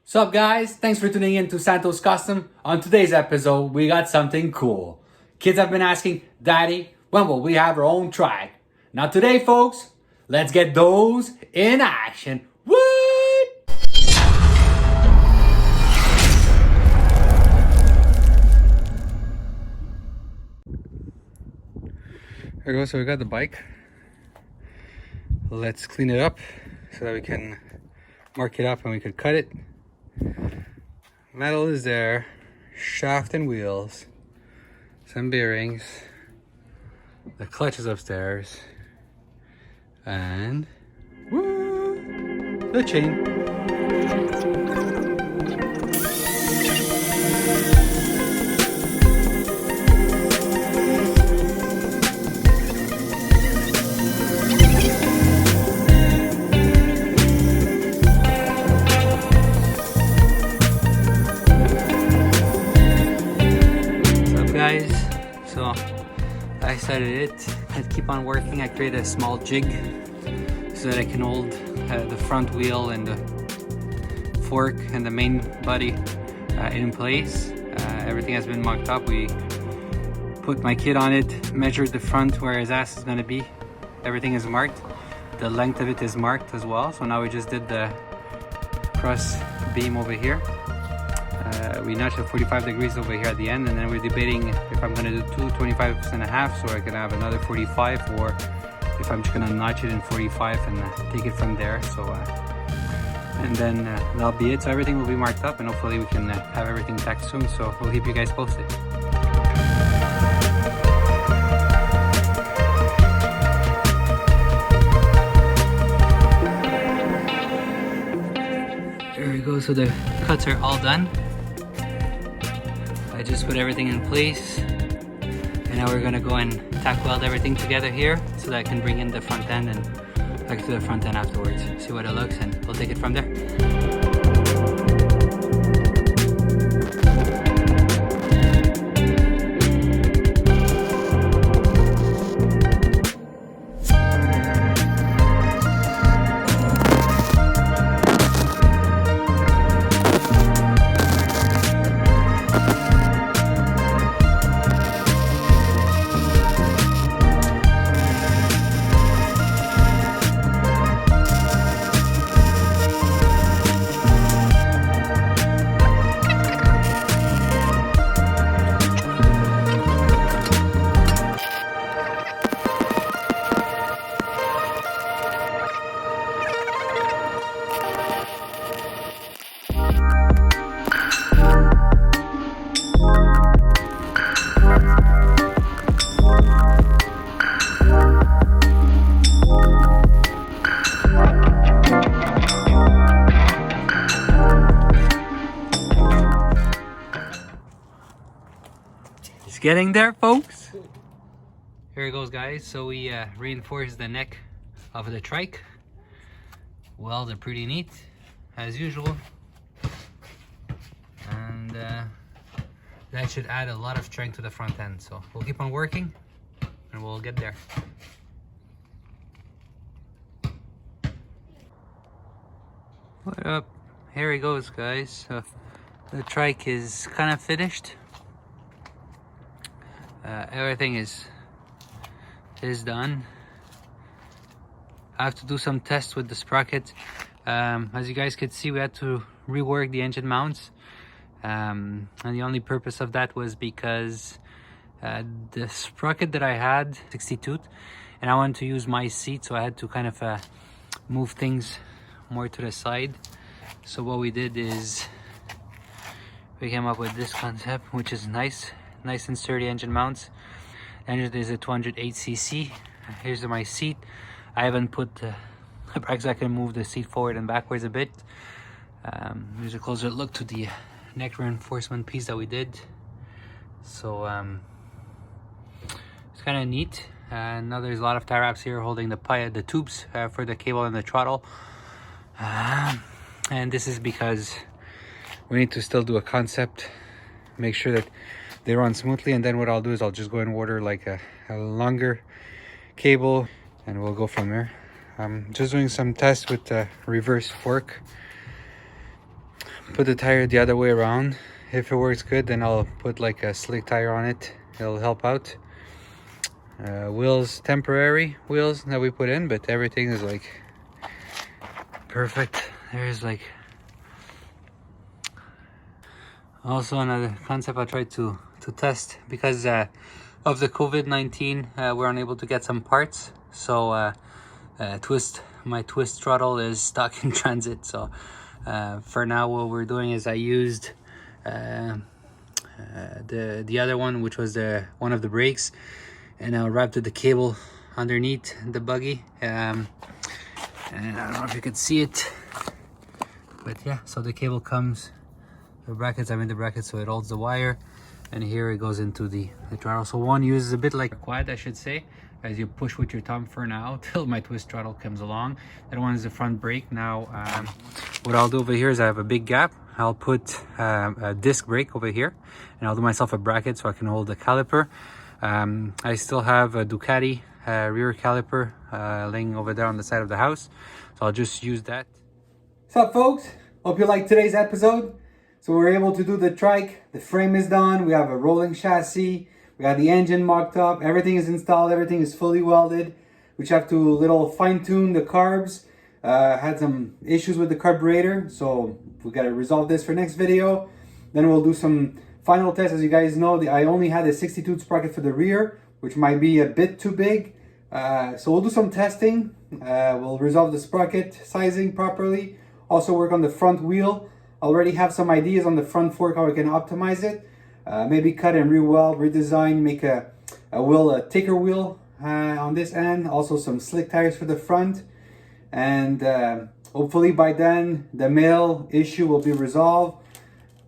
What's up, guys? Thanks for tuning in to Santos Custom. On today's episode, we got something cool. Kids have been asking, Daddy, when will we have our own trike? Now today, folks, let's get those in action. What? There we go, so we got the bike. Let's clean it up so that we can mark it up and we could cut it. Metal is there, shaft and wheels, some bearings, the clutch is upstairs, and woo, the chain. Guys, so I started it. I'd keep on working. I created a small jig so that I can hold the front wheel and the fork and the main body in place. Everything has been marked up. We put my kid on it, measured the front where his ass is going to be. Everything is marked. The length of it is marked as well. So now we just did the cross beam over here. We notched at 45 degrees over here at the end, and then we're debating if I'm going to do two 25s and a half, so I can have another 45, or if I'm just going to notch it in 45 and take it from there. So and then that'll be it. So everything will be marked up, and hopefully we can have everything tacked soon. So we'll keep you guys posted. There we go. So the cuts are all done. I just put everything in place, and now we're gonna go and tack weld everything together here so that I can bring in the front end and back to the front end afterwards, see what it looks, and we'll take it from there. It's getting there, folks. Here it goes, guys. So we reinforced the neck of the trike. Well, they're pretty neat, as usual. And that should add a lot of strength to the front end. So we'll keep on working and we'll get there. What up? Here it goes, guys. So the trike is kind of finished. Everything is done. I have to do some tests with the sprocket. As you guys could see, we had to rework the engine mounts, and the only purpose of that was because the sprocket that I had 62, and I wanted to use my seat, so I had to kind of move things more to the side. So what we did is we came up with this concept, which is nice and sturdy engine mounts. The engine is a 208cc. Here's my seat. I haven't put the brakes. I can move the seat forward and backwards a bit. Here's a closer look to the neck reinforcement piece that we did. So it's kind of neat. Now there's a lot of tie wraps here holding the tubes for the cable and the throttle. And this is because we need to still do a concept, make sure that they run smoothly, and then what I'll do is I'll just go and order like a longer cable, and we'll go from there. I'm just doing some tests with the reverse fork. put the tire the other way around. If it works good, then I'll put like a slick tire on it. It'll help out. Wheels, temporary wheels that we put in, but everything is like perfect. There's like also another concept I tried to test because of the COVID-19. We're unable to get some parts, so my twist throttle is stuck in transit. So for now, what we're doing is I used the other one, which was one of the brakes, and I wrapped the cable underneath the buggy. And I don't know if you could see it, but yeah, so the cable comes, the brackets, I'm in the brackets, so it holds the wire, and here it goes into the throttle. So one uses a bit like a quad, I should say, as you push with your thumb for now till my twist throttle comes along. That one is the front brake. Now what I'll do over here is I have a big gap. I'll put a disc brake over here, and I'll do myself a bracket so I can hold the caliper. I still have a Ducati rear caliper laying over there on the side of the house, so I'll just use that. What's up, folks? Hope you liked today's episode. So we were able to do the trike. The frame is done. We have a rolling chassis. We got the engine mocked up. Everything is installed. Everything is fully welded. We just have to little fine tune the carbs. Had some issues with the carburetor, so we got to resolve this for next video. Then we'll do some final tests. As you guys know, I only had a 62 sprocket for the rear, which might be a bit too big. So we'll do some testing. We'll resolve the sprocket sizing properly. Also work on the front wheel. Already have some ideas on the front fork how we can optimize it. Maybe cut and re-weld, redesign, make a thicker wheel on this end. Also some slick tires for the front. And hopefully by then the mail issue will be resolved.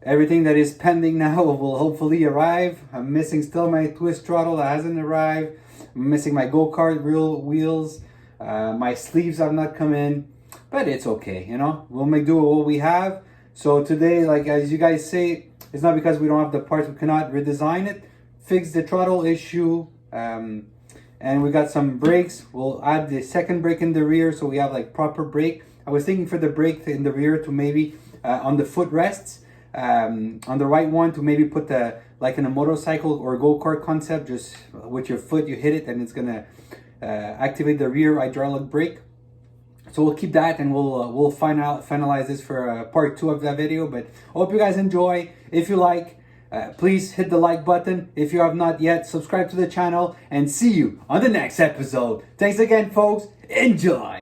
Everything that is pending now will hopefully arrive. I'm missing still my twist throttle that hasn't arrived. I'm missing my Go-Kart real wheels. My sleeves have not come in, but it's okay, you know. We'll make do with what we have. So today, like as you guys say, it's not because we don't have the parts, we cannot redesign it. Fix the throttle issue. And we got some brakes. We'll add the second brake in the rear so we have like proper brake. I was thinking for the brake in the rear to maybe on the footrests, on the right one to maybe put like in a motorcycle or go-kart concept, just with your foot you hit it and it's gonna activate the rear hydraulic brake. So we'll keep that, and we'll finalize this for part 2 of that video. But I hope you guys enjoy. If you like, please hit the like button. If you have not yet, subscribe to the channel, and see you on the next episode. Thanks again, folks. Enjoy.